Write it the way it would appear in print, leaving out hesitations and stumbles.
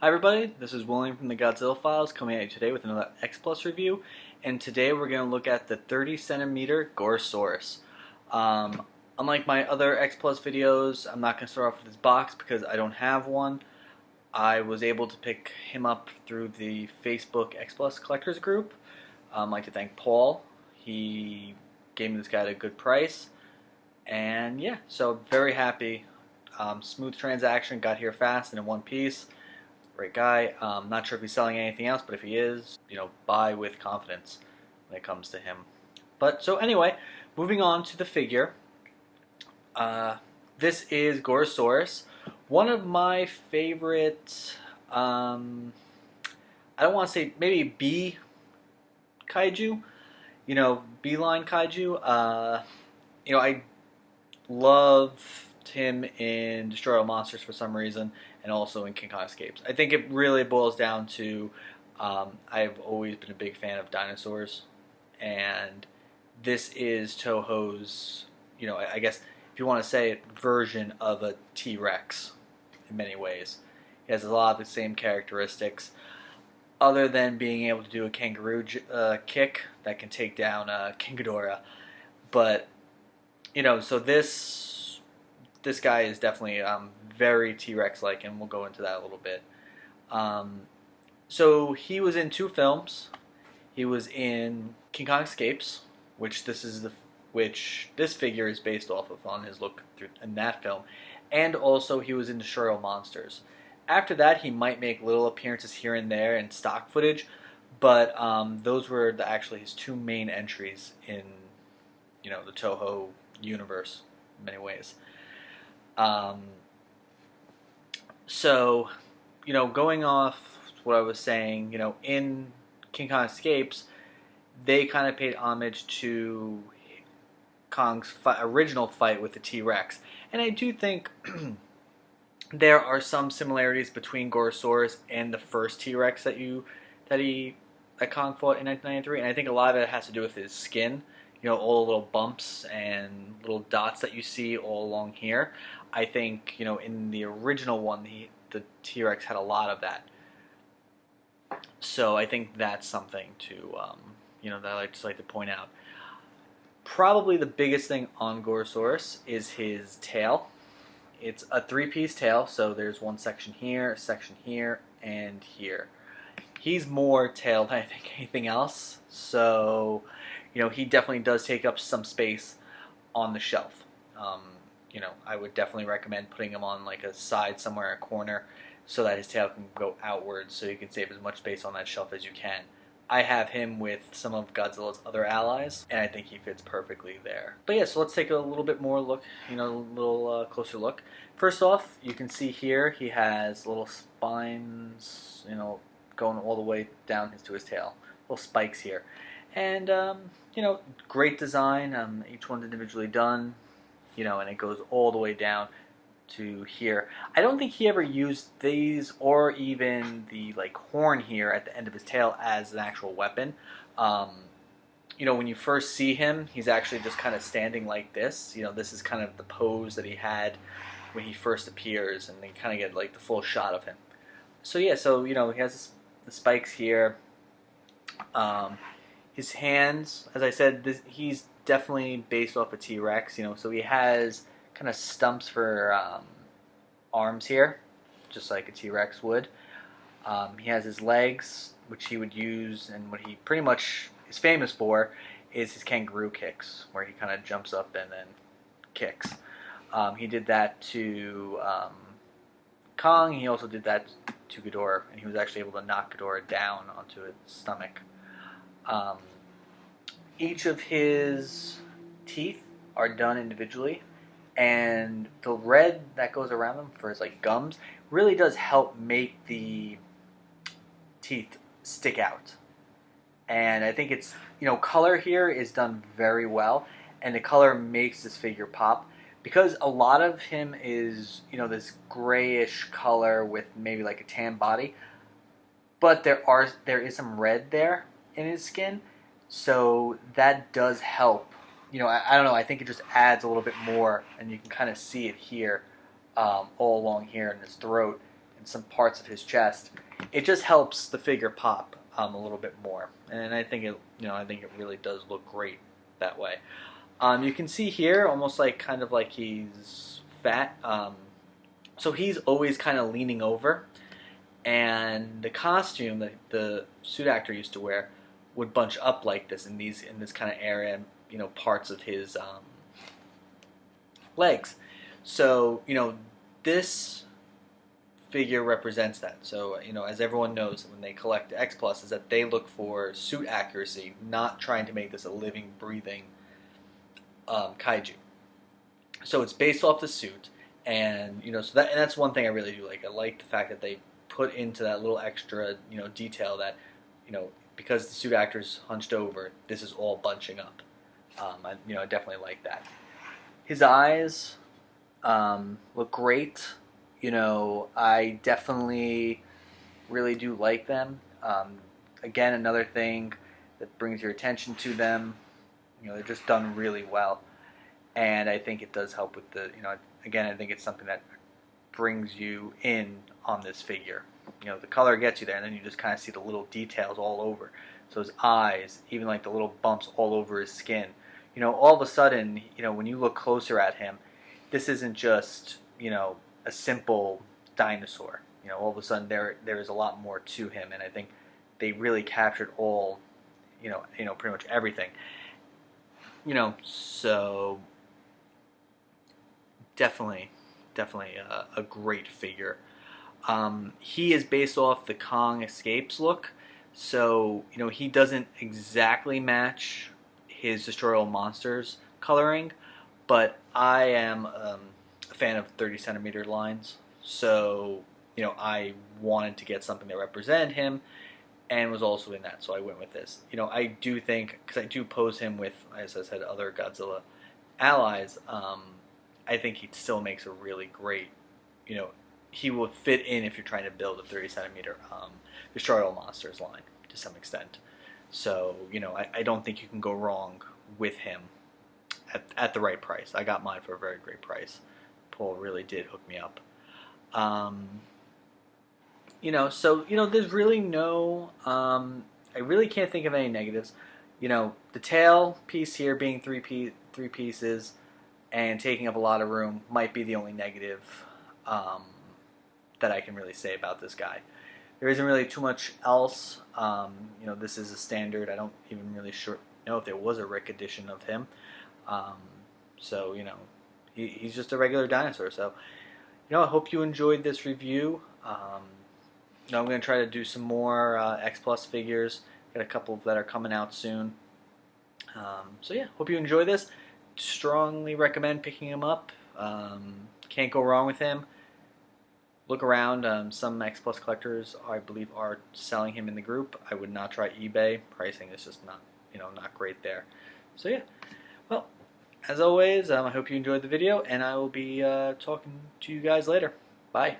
Hi everybody, this is William from the Godzilla Files coming at you today with another X Plus review, and today we're going to look at the 30 centimeter Gorosaurus. Unlike my other X Plus videos, I'm not going to start off with this box because I don't have one. I was able to pick him up through the Facebook X Plus Collectors group. I'd like to thank Paul. He gave me this guy at a good price, and yeah, so very happy. Smooth transaction, got here fast and in one piece. Great guy. Not sure if he's selling anything else, but if he is, buy with confidence when it comes to him. But so anyway, moving on to the figure. This is Gorosaurus, one of my favorite. I don't want to say maybe B kaiju, B line kaiju. I loved him in Destroy All Monsters for some reason, and also in King Kong Escapes. I think it really boils down to I've always been a big fan of dinosaurs, and this is Toho's, I guess if you want to say it, version of a T-Rex in many ways. He has a lot of the same characteristics, other than being able to do a kangaroo kick that can take down King Ghidorah. But, so this guy is definitely very T-Rex-like, and we'll go into that a little bit. So he was in two films. He was in King Kong Escapes, which this figure is based off of on his look in that film, and also he was in Destroy All Monsters. After that, he might make little appearances here and there in stock footage, but those were actually his two main entries in the Toho universe in many ways. So, going off what I was saying, in King Kong Escapes, they kind of paid homage to Kong's original fight with the T-Rex. And I do think there are some similarities between Gorosaurus and the first T-Rex that Kong fought in 1993, and I think a lot of it has to do with his skin. All the little bumps and little dots that you see all along here. I think, in the original one, the T-Rex had a lot of that. So I think that's something to, that I just like to point out. Probably the biggest thing on Gorosaurus is his tail. It's a three-piece tail, so there's one section here, a section here, and here. He's more tail than I think anything else, so he definitely does take up some space on the shelf. I would definitely recommend putting him on like a side somewhere, a corner, so that his tail can go outwards, so you can save as much space on that shelf as you can. I have him with some of Godzilla's other allies, and I think he fits perfectly there. But yeah, so let's take a little bit more look, a little closer look. First off, you can see here he has little spines, going all the way down to his tail. Little spikes here. And, great design. Each one's individually done, and it goes all the way down to here. I don't think he ever used these or even the horn here at the end of his tail as an actual weapon. When you first see him, he's actually just kind of standing like this. This is kind of the pose that he had when he first appears, and then kind of get the full shot of him. So yeah, he has the spikes here. His hands, as I said, he's definitely based off a T-Rex, so he has kind of stumps for arms here, just like a T-Rex would. He has his legs, which he would use, and what he pretty much is famous for is his kangaroo kicks, where he kind of jumps up and then kicks. He did that to Kong. He also did that to Ghidorah, and he was actually able to knock Ghidorah down onto its stomach. Each of his teeth are done individually, and the red that goes around them for his gums really does help make the teeth stick out. And I think it's, color here is done very well, and the color makes this figure pop, because a lot of him is, this grayish color with maybe a tan body, but there is some red there in his skin, so that does help. I don't know, I think it just adds a little bit more, and you can kind of see it here, all along here in his throat, and some parts of his chest, it just helps the figure pop a little bit more. And I think it really does look great that way. You can see here, almost like kind of like he's fat. So he's always kind of leaning over, and the costume that the suit actor used to wear would bunch up like this in this kind of area, and parts of his legs. So this figure represents that. So as everyone knows, when they collect X Plus, is that they look for suit accuracy, not trying to make this a living, breathing kaiju. So it's based off the suit, and that's one thing I really do like. I like the fact that they put into that little extra detail that because the suit actor's hunched over, this is all bunching up. I definitely like that. His eyes look great. I definitely really do like them. Again, another thing that brings your attention to them. They're just done really well, and I think it does help with the. Again, I think it's something that brings you in on this figure. The color gets you there, and then you just kind of see the little details all over. So his eyes, even like the little bumps all over his skin. All of a sudden, when you look closer at him, this isn't just, a simple dinosaur. All of a sudden there is a lot more to him, and I think they really captured all, pretty much everything. So definitely a great figure. He is based off the Kong Escapes look, so he doesn't exactly match his Destroy All Monsters coloring, but I am a fan of 30 centimeter lines, so I wanted to get something that represented him and was also in that, so I went with this. I do think, because I do pose him with, as I said, other Godzilla allies, I think he still makes a really great, he will fit in if you're trying to build a 30 centimeter Destroy All Monsters line to some extent. So, I don't think you can go wrong with him at the right price. I got mine for a very great price. Paul really did hook me up. So, there's really no, I really can't think of any negatives. The tail piece here being three pieces and taking up a lot of room might be the only negative that I can really say about this guy. There isn't really too much else. This is a standard. I don't even really know if there was a Rick edition of him. So, he's just a regular dinosaur. So, I hope you enjoyed this review. I'm going to try to do some more X Plus figures. Got a couple that are coming out soon. So, yeah, hope you enjoy this. Strongly recommend picking him up. Can't go wrong with him. Look around. Some X Plus collectors, I believe, are selling him in the group. I would not try eBay. Pricing is just not, not great there. So yeah. Well, as always, I hope you enjoyed the video, and I will be talking to you guys later. Bye.